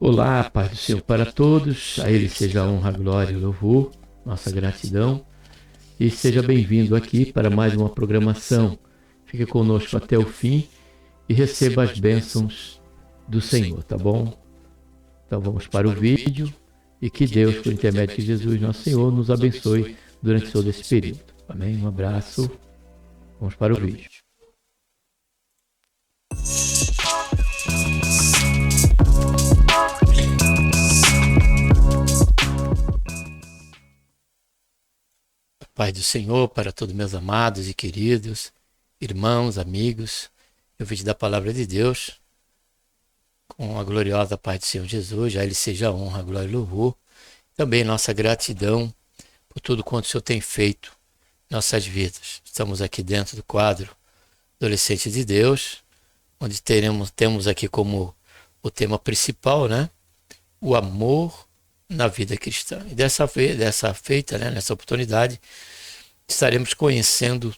Olá, paz do Senhor para todos, a Ele seja a honra, a glória e o louvor, nossa gratidão, e seja bem-vindo aqui para mais uma programação. Fique conosco até o fim e receba as bênçãos do Senhor, tá bom? Então vamos para o vídeo e que Deus, por intermédio de Jesus, nosso Senhor, nos abençoe durante todo esse período. Amém? Um abraço. Vamos para o vídeo. Paz do Senhor para todos meus amados e queridos, irmãos, amigos. Eu vim te dar a palavra de Deus com a gloriosa paz do Senhor Jesus. A Ele seja a honra, a glória e o louvor. Também nossa gratidão por tudo quanto o Senhor tem feito em nossas vidas. Estamos aqui dentro do quadro Adolescente de Deus, onde temos aqui como o tema principal, né? O amor na vida cristã. E nessa oportunidade, estaremos conhecendo,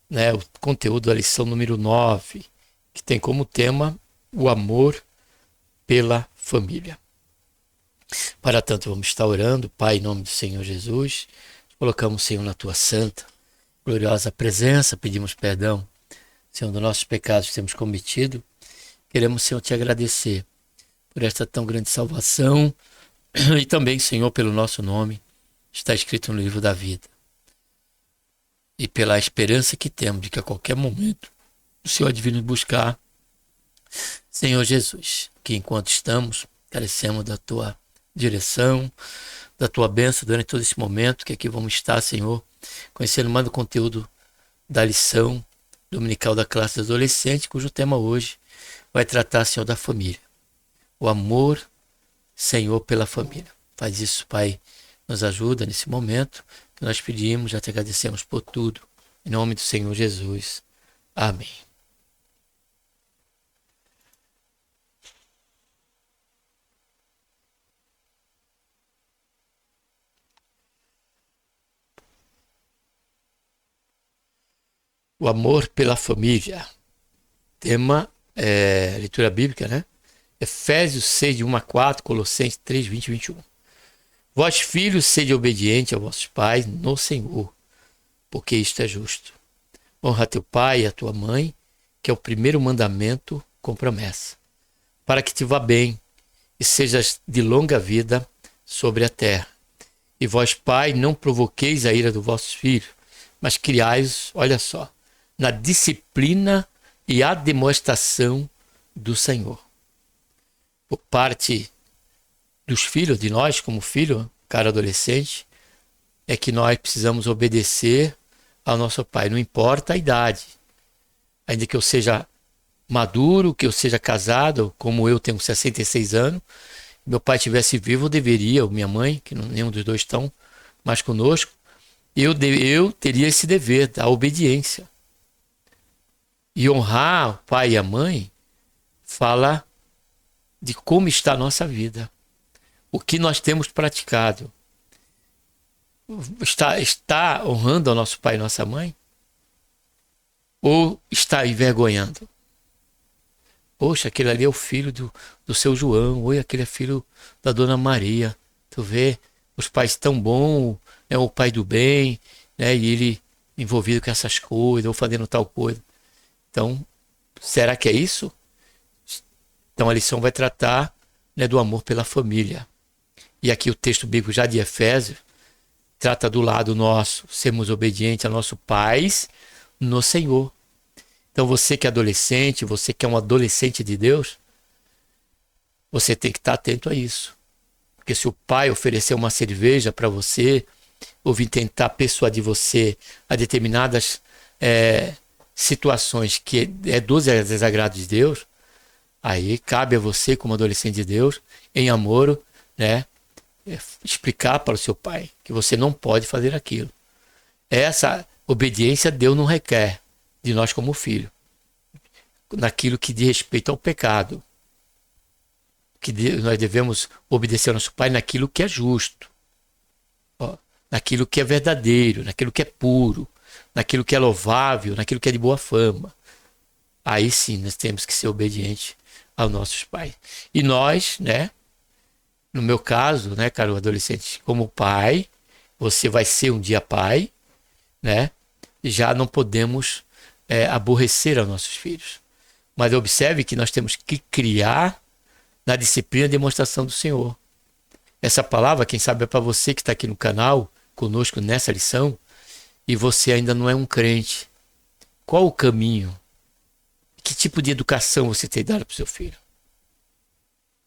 né, o conteúdo da lição número 9, que tem como tema o amor pela família. Para tanto, vamos estar orando. Pai, em nome do Senhor Jesus, colocamos, Senhor, na tua santa, gloriosa presença, pedimos perdão, Senhor, dos nossos pecados que temos cometido. Queremos, Senhor, te agradecer por esta tão grande salvação e também, Senhor, pelo nosso nome, está escrito no livro da vida. E pela esperança que temos de que a qualquer momento o Senhor há de vir nos buscar. Senhor Jesus, que enquanto estamos, carecemos da tua direção, da tua bênção durante todo esse momento, que aqui vamos estar, Senhor, conhecendo mais do conteúdo da lição dominical da classe adolescente, cujo tema hoje vai tratar, Senhor, da família. O amor, Senhor, pela família. Faz isso, Pai, nos ajuda nesse momento que nós pedimos, já te agradecemos por tudo. Em nome do Senhor Jesus. Amém. O amor pela família. Tema leitura bíblica, né? Efésios 6, de 1 a 4, Colossenses 3, 20 e 21. Vós, filhos, sede obedientes aos vossos pais no Senhor, porque isto é justo. Honra a teu pai e a tua mãe, que é o primeiro mandamento com promessa, para que te vá bem e sejas de longa vida sobre a terra. E vós, pai, não provoqueis a ira dos vossos filhos, mas criai-os, olha só, na disciplina e a demonstração do Senhor. Por parte dos filhos, de nós como filho, cara adolescente, é que nós precisamos obedecer ao nosso pai, não importa a idade. Ainda que eu seja maduro, que eu seja casado, como eu tenho 66 anos, meu pai estivesse vivo, eu deveria, ou minha mãe, que nenhum dos dois estão mais conosco, eu teria esse dever da obediência. E honrar o pai e a mãe fala de como está a nossa vida. O que nós temos praticado. Está honrando ao nosso pai e nossa mãe? Ou está envergonhando? Poxa, aquele ali é o filho do seu João, ou aquele é filho da dona Maria. Tu vê, os pais tão bons, né, o pai do bem, né, e ele envolvido com essas coisas, ou fazendo tal coisa. Então, será que é isso? Então a lição vai tratar, né, do amor pela família. E aqui o texto bíblico já de Efésios trata do lado nosso, sermos obedientes a nossos pais no Senhor. Então você que é adolescente, você que é um adolescente de Deus, você tem que estar atento a isso. Porque se o pai oferecer uma cerveja para você, ou vir tentar persuadir você a determinadas situações que é dos desagrados de Deus, aí cabe a você, como adolescente de Deus, em amor, né, explicar para o seu pai que você não pode fazer aquilo. Essa obediência Deus não requer de nós como filho, naquilo que diz respeito ao pecado. Que nós devemos obedecer ao nosso pai naquilo que é justo, naquilo que é verdadeiro, naquilo que é puro, naquilo que é louvável, naquilo que é de boa fama. Aí sim nós temos que ser obedientes aos nossos pais. E nós, né, no meu caso, né, caro adolescente, como pai, você vai ser um dia pai, né? Já não podemos aborrecer aos nossos filhos. Mas observe que nós temos que criar na disciplina e demonstração do Senhor. Essa palavra, quem sabe, é para você que está aqui no canal, conosco nessa lição, e você ainda não é um crente. Qual o caminho? Que tipo de educação você tem dado para o seu filho?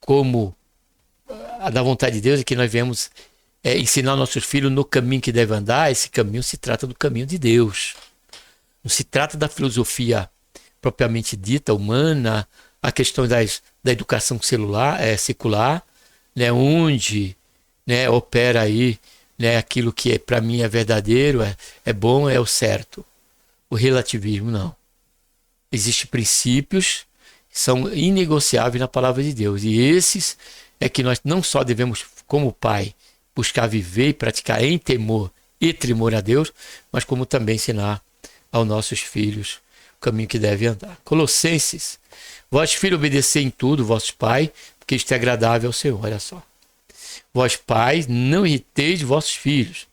Como a da vontade de Deus é que nós viemos ensinar nossos filhos no caminho que deve andar. Esse caminho se trata do caminho de Deus. Não se trata da filosofia propriamente dita, humana, a questão da educação secular, né, onde, né, opera aí, né, aquilo que para mim é verdadeiro, é bom, é o certo. O relativismo não. Existem princípios que são inegociáveis na palavra de Deus. E esses é que nós não só devemos, como pai, buscar viver e praticar em temor e tremor a Deus, mas como também ensinar aos nossos filhos o caminho que deve andar. Colossenses: vós, filhos, obedecei em tudo, vossos pais, porque isto é agradável ao Senhor. Olha só. Vós, pais, não irriteis vossos filhos,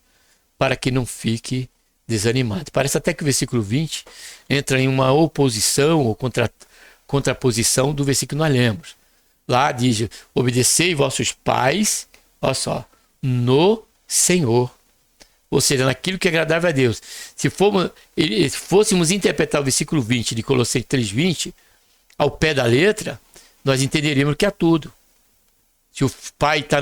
para que não fique desanimado. Parece até que o versículo 20 entra em uma oposição ou contraposição do versículo que nós lemos. Lá diz: obedecei vossos pais, olha só, no Senhor. Ou seja, naquilo que é agradável a Deus. Se fôssemos interpretar o versículo 20 de Colossenses 3:20 ao pé da letra, nós entenderíamos que é tudo. Se o pai está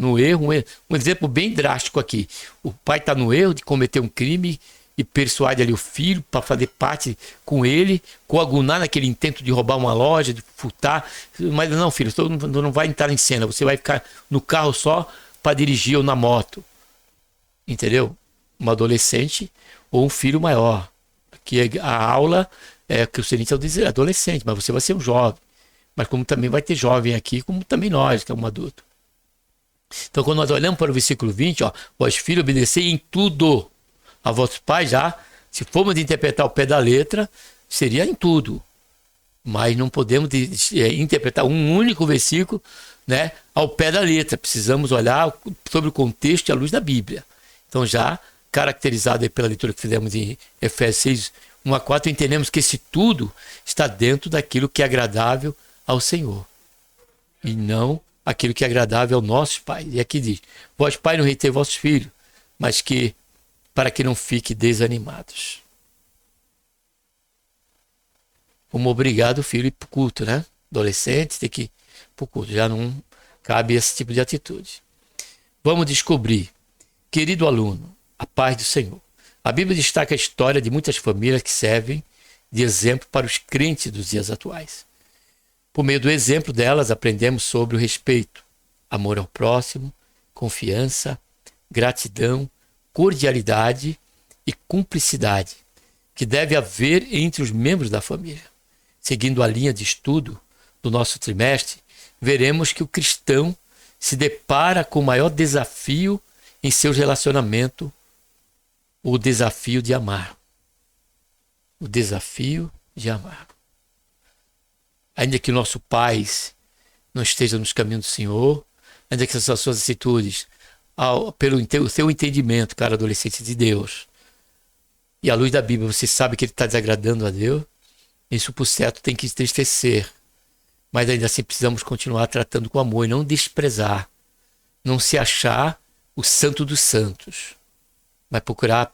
no erro, um exemplo bem drástico aqui. O pai está no erro de cometer um crime e persuade ali o filho para fazer parte com ele, coagular naquele intento de roubar uma loja, de furtar. Mas não, filho, você não vai entrar em cena, você vai ficar no carro só para dirigir ou na moto. Entendeu? Um adolescente ou um filho maior. Que a aula que o Celente é adolescente, mas você vai ser um jovem. Mas como também vai ter jovem aqui, como também nós, que é um adulto. Então, quando nós olhamos para o versículo 20, vós, filhos, obedecei em tudo a vossos pais, já, se formos interpretar o pé da letra, seria em tudo. Mas não podemos interpretar um único versículo, né, ao pé da letra. Precisamos olhar sobre o contexto e a luz da Bíblia. Então, já caracterizado aí pela leitura que fizemos em Efésios 6:1-4, entendemos que esse tudo está dentro daquilo que é agradável ao Senhor, e não aquilo que é agradável aos nossos pais. E aqui diz: vós, pai, não reitei vossos filhos, mas para que não fiquem desanimados. Como obrigado o filho ir para o culto, né? Adolescente tem que ir para o culto, já não cabe esse tipo de atitude. Vamos descobrir, querido aluno, a paz do Senhor. A Bíblia destaca a história de muitas famílias que servem de exemplo para os crentes dos dias atuais. Por meio do exemplo delas, aprendemos sobre o respeito, amor ao próximo, confiança, gratidão, cordialidade e cumplicidade que deve haver entre os membros da família. Seguindo a linha de estudo do nosso trimestre, veremos que o cristão se depara com o maior desafio em seu relacionamento, o desafio de amar. O desafio de amar. Ainda que nossos pais não estejam nos caminhos do Senhor, ainda que as suas atitudes, pelo seu entendimento, cara adolescente, de Deus, e à luz da Bíblia, você sabe que ele está desagradando a Deus, isso por certo tem que entristecer. Mas ainda assim precisamos continuar tratando com amor e não desprezar, não se achar o santo dos santos, mas procurar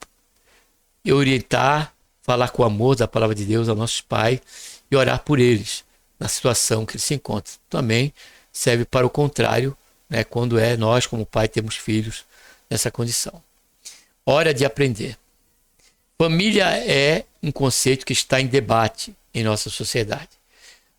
orientar, falar com amor da palavra de Deus aos nossos pais e orar por eles na situação que eles se encontram. Também serve para o contrário, né, quando nós como pai temos filhos nessa condição. Hora de aprender. Família é um conceito que está em debate em nossa sociedade.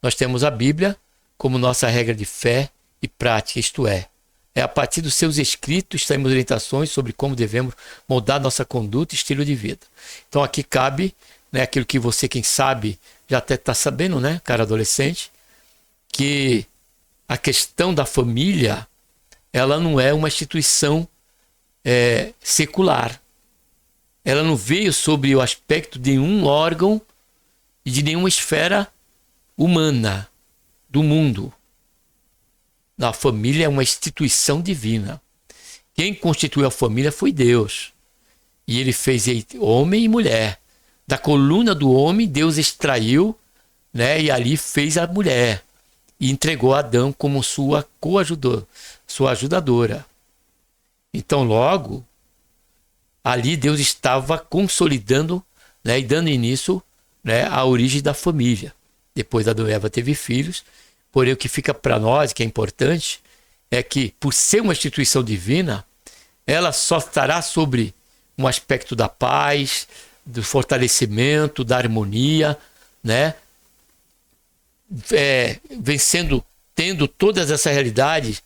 Nós temos a Bíblia como nossa regra de fé e prática, isto é a partir dos seus escritos temos orientações sobre como devemos moldar nossa conduta e estilo de vida. Então aqui cabe, né, aquilo que você, quem sabe, já até está sabendo, né, cara adolescente, que a questão da família, ela não é uma instituição secular. Ela não veio sobre o aspecto de nenhum órgão e de nenhuma esfera humana do mundo. A família é uma instituição divina. Quem constituiu a família foi Deus. E ele fez homem e mulher. Da coluna do homem, Deus extraiu, né, e ali fez a mulher. E entregou Adão como sua sua ajudadora. Então, logo, ali Deus estava consolidando, né, e dando início, né, à origem da família. Depois Adão e Eva teve filhos. Porém, o que fica para nós, que é importante, é que, por ser uma instituição divina, ela só estará sobre um aspecto da paz, do fortalecimento, da harmonia, né? Vencendo, tendo todas essas realidades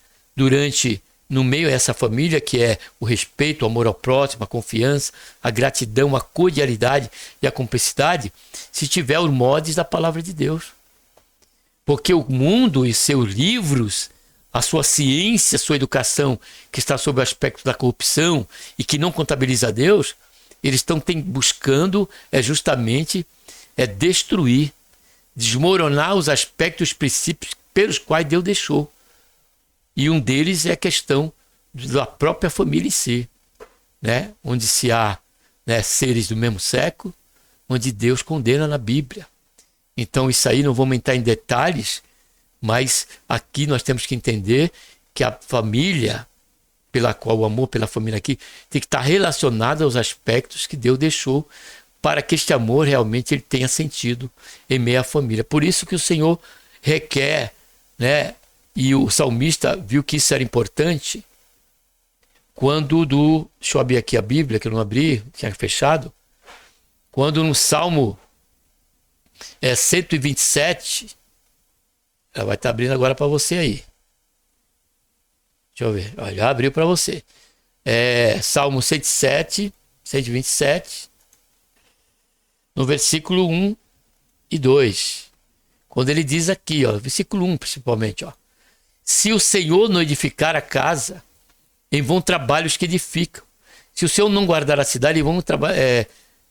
no meio dessa família, que é o respeito, o amor ao próximo, a confiança, a gratidão, a cordialidade e a cumplicidade, se tiver os moldes da palavra de Deus. Porque o mundo e seus livros, a sua ciência, a sua educação, que está sob o aspecto da corrupção e que não contabiliza Deus, eles estão buscando justamente destruir, desmoronar os aspectos, princípios pelos quais Deus deixou. E um deles é a questão da própria família em si, né? Onde se há, né, seres do mesmo sexo, onde Deus condena na Bíblia. Então isso aí não vamos entrar em detalhes, mas aqui nós temos que entender que a família, pela qual o amor pela família aqui, tem que estar relacionado aos aspectos que Deus deixou para que este amor realmente ele tenha sentido em meio à família. Por isso que o Senhor requer, né? E o salmista viu que isso era importante quando deixa eu abrir aqui a Bíblia, que eu não abri, tinha fechado. Quando no Salmo 127, ela vai estar abrindo agora para você aí. Deixa eu ver, ó, já abriu para você. Salmo 107, 127, no versículo 1 e 2. Quando ele diz aqui, ó, versículo 1 principalmente, ó. Se o Senhor não edificar a casa, em vão trabalhos que edificam. Se o Senhor não guardar a cidade, em vão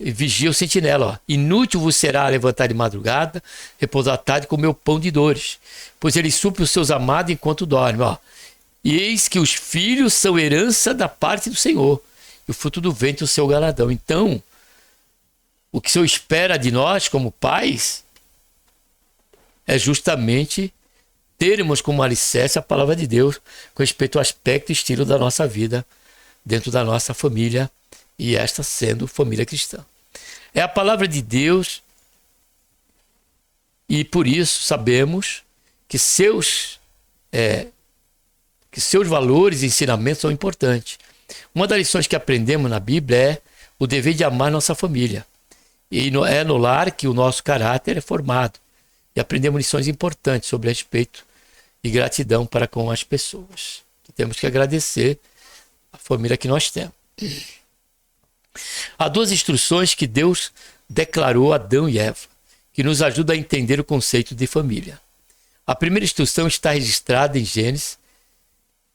vigia o sentinela. Ó. Inútil vos será levantar de madrugada, repousar à tarde, comer o pão de dores, pois ele supre os seus amados enquanto dorme. Ó. E eis que os filhos são herança da parte do Senhor, e o fruto do ventre o seu galardão. Então, o que o Senhor espera de nós como pais é justamente termos como alicerce a palavra de Deus com respeito ao aspecto e estilo da nossa vida dentro da nossa família, e esta sendo família cristã. É a palavra de Deus, e por isso sabemos que seus valores e ensinamentos são importantes. Uma das lições que aprendemos na Bíblia é o dever de amar nossa família. E é no lar que o nosso caráter é formado. E aprendemos lições importantes sobre respeito e gratidão para com as pessoas. E temos que agradecer a família que nós temos. Há duas instruções que Deus declarou a Adão e Eva, que nos ajudam a entender o conceito de família. A primeira instrução está registrada em Gênesis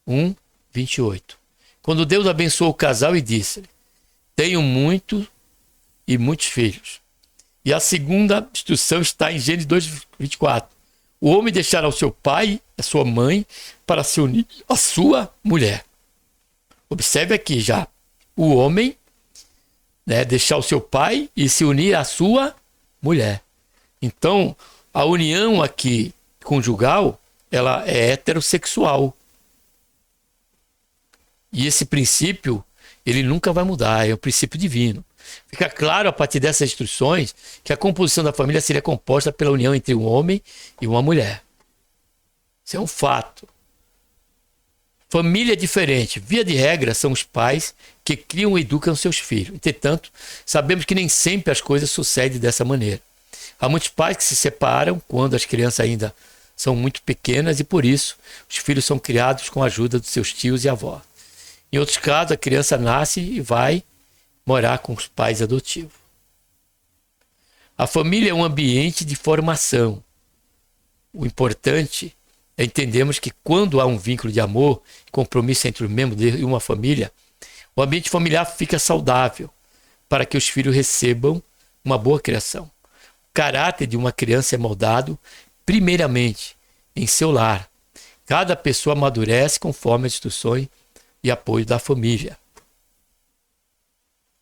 1, 28. Quando Deus abençoou o casal e disse-lhe: tenho muitos filhos. E a segunda instrução está em Gênesis 2, 24. O homem deixará o seu pai e a sua mãe para se unir à sua mulher. Observe aqui já. O homem, né, deixar o seu pai e se unir à sua mulher. Então, a união aqui conjugal, ela é heterossexual. E esse princípio, ele nunca vai mudar, é um princípio divino. Fica claro a partir dessas instruções que a composição da família seria composta pela união entre um homem e uma mulher. Isso é um fato. Família é diferente. Via de regra, são os pais que criam e educam seus filhos. Entretanto, sabemos que nem sempre as coisas sucedem dessa maneira. Há muitos pais que se separam quando as crianças ainda são muito pequenas e, por isso, os filhos são criados com a ajuda dos seus tios e avós. Em outros casos, a criança nasce e vai morar com os pais adotivos. A família é um ambiente de formação. O importante é entendermos que quando há um vínculo de amor e compromisso entre os membros de uma família, o ambiente familiar fica saudável para que os filhos recebam uma boa criação. O caráter de uma criança é moldado primeiramente em seu lar, Cada pessoa amadurece conforme as instruções e apoio da família.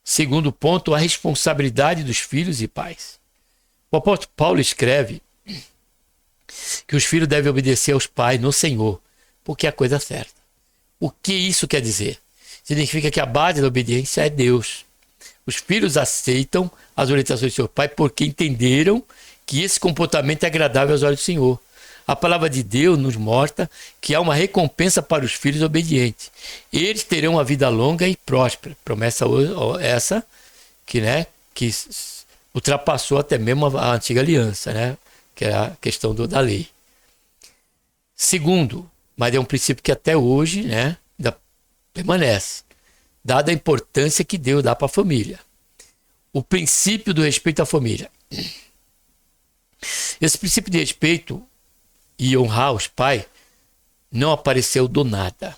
Segundo ponto, a responsabilidade dos filhos e pais. O apóstolo Paulo escreve que os filhos devem obedecer aos pais no Senhor, porque é a coisa certa. O que isso quer dizer? Significa que a base da obediência é Deus. Os filhos aceitam as orientações do seu pai porque entenderam que esse comportamento é agradável aos olhos do Senhor. A palavra de Deus nos mostra que há uma recompensa para os filhos obedientes. Eles terão uma vida longa e próspera. Promessa essa que ultrapassou até mesmo a antiga aliança, que é a questão da lei. Segundo, mas é um princípio que até hoje ainda permanece, dada a importância que Deus dá para a família. O princípio do respeito à família. Esse princípio de respeito e honrar os pais não apareceu do nada.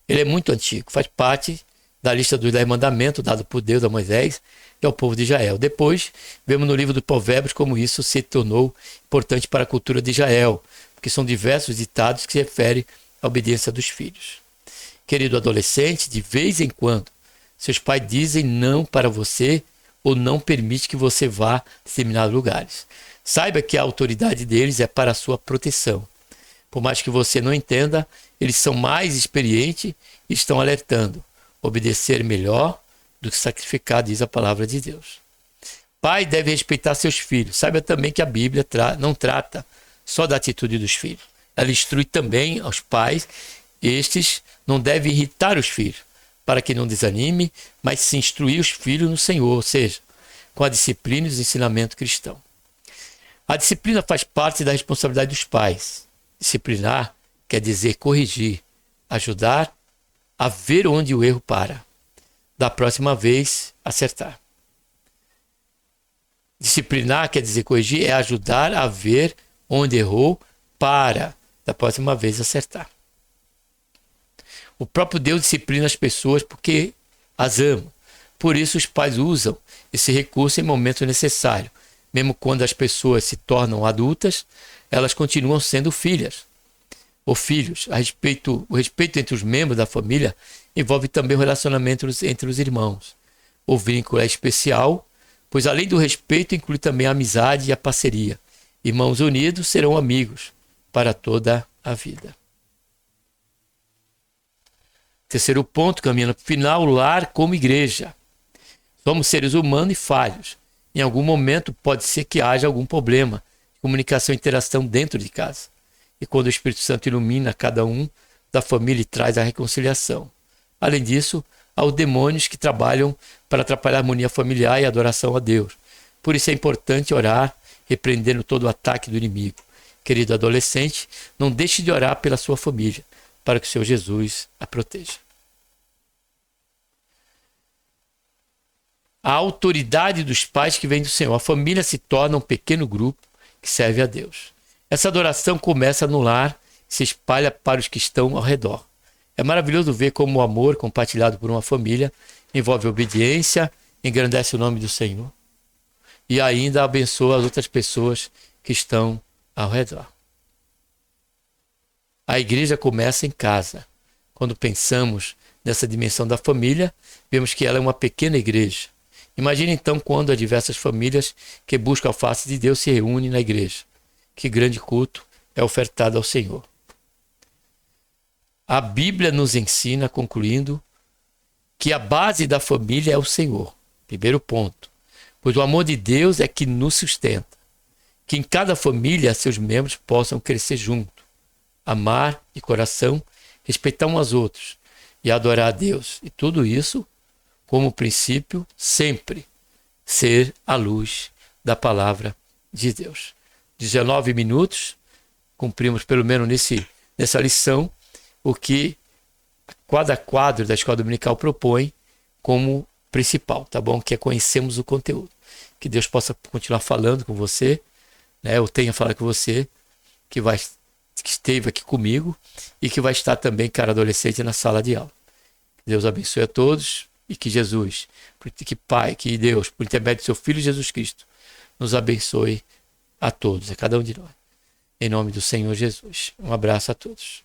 Ele é muito antigo, faz parte da lista dos 10 mandamentos dado por Deus a Moisés e ao povo de Israel. Depois, vemos no livro dos Provérbios como isso se tornou importante para a cultura de Israel, porque são diversos ditados que se referem à obediência dos filhos. Querido adolescente, de vez em quando, seus pais dizem não para você ou não permite que você vá a determinados lugares. Saiba que a autoridade deles é para a sua proteção. Por mais que você não entenda, eles são mais experientes e estão alertando. Obedecer melhor do que sacrificar, diz a palavra de Deus. Pai deve respeitar seus filhos. Saiba também que a Bíblia não trata só da atitude dos filhos. Ela instrui também aos pais. Estes não devem irritar os filhos, para que não desanime, mas se instruir os filhos no Senhor, ou seja, com a disciplina e os ensinamentos cristãos. A disciplina faz parte da responsabilidade dos pais. Disciplinar quer dizer corrigir, ajudar a ver onde o erro para. Da próxima vez, acertar. Disciplinar quer dizer corrigir, é ajudar a ver onde errou para, da próxima vez, acertar. O próprio Deus disciplina as pessoas porque as ama. Por isso os pais usam esse recurso em momentos necessários. Mesmo quando as pessoas se tornam adultas, elas continuam sendo filhas ou filhos. O respeito entre os membros da família envolve também o relacionamento entre os irmãos. O vínculo é especial, pois além do respeito inclui também a amizade e a parceria. Irmãos unidos serão amigos para toda a vida. Terceiro ponto, caminhando para o final, o lar como igreja. Somos seres humanos e falhos. Em algum momento pode ser que haja algum problema de comunicação e interação dentro de casa. E quando o Espírito Santo ilumina cada um da família e traz a reconciliação. Além disso, há os demônios que trabalham para atrapalhar a harmonia familiar e a adoração a Deus. Por isso é importante orar, repreendendo todo o ataque do inimigo. Querido adolescente, não deixe de orar pela sua família, para que o Senhor Jesus a proteja. A autoridade dos pais que vem do Senhor. A família se torna um pequeno grupo que serve a Deus. Essa adoração começa no lar e se espalha para os que estão ao redor. É maravilhoso ver como o amor compartilhado por uma família envolve obediência, engrandece o nome do Senhor e ainda abençoa as outras pessoas que estão ao redor. A igreja começa em casa. Quando pensamos nessa dimensão da família, vemos que ela é uma pequena igreja. Imagine então quando as diversas famílias que buscam a face de Deus se reúnem na igreja. Que grande culto é ofertado ao Senhor. A Bíblia nos ensina, concluindo, que a base da família é o Senhor. Primeiro ponto. Pois o amor de Deus é que nos sustenta. Que em cada família seus membros possam crescer junto, amar de coração, respeitar uns aos outros e adorar a Deus. E tudo isso como princípio, sempre ser a luz da palavra de Deus. 19 minutos, cumprimos pelo menos nessa lição o que cada quadro da Escola Dominical propõe como principal, tá bom? Que é conhecermos o conteúdo. Que Deus possa continuar falando com você, eu tenho falado com você, que esteve aqui comigo e que vai estar também, cara adolescente, na sala de aula. Que Deus abençoe a todos. E que Jesus, que Pai, que Deus, por intermédio do seu Filho Jesus Cristo, nos abençoe a todos, a cada um de nós. Em nome do Senhor Jesus. Um abraço a todos.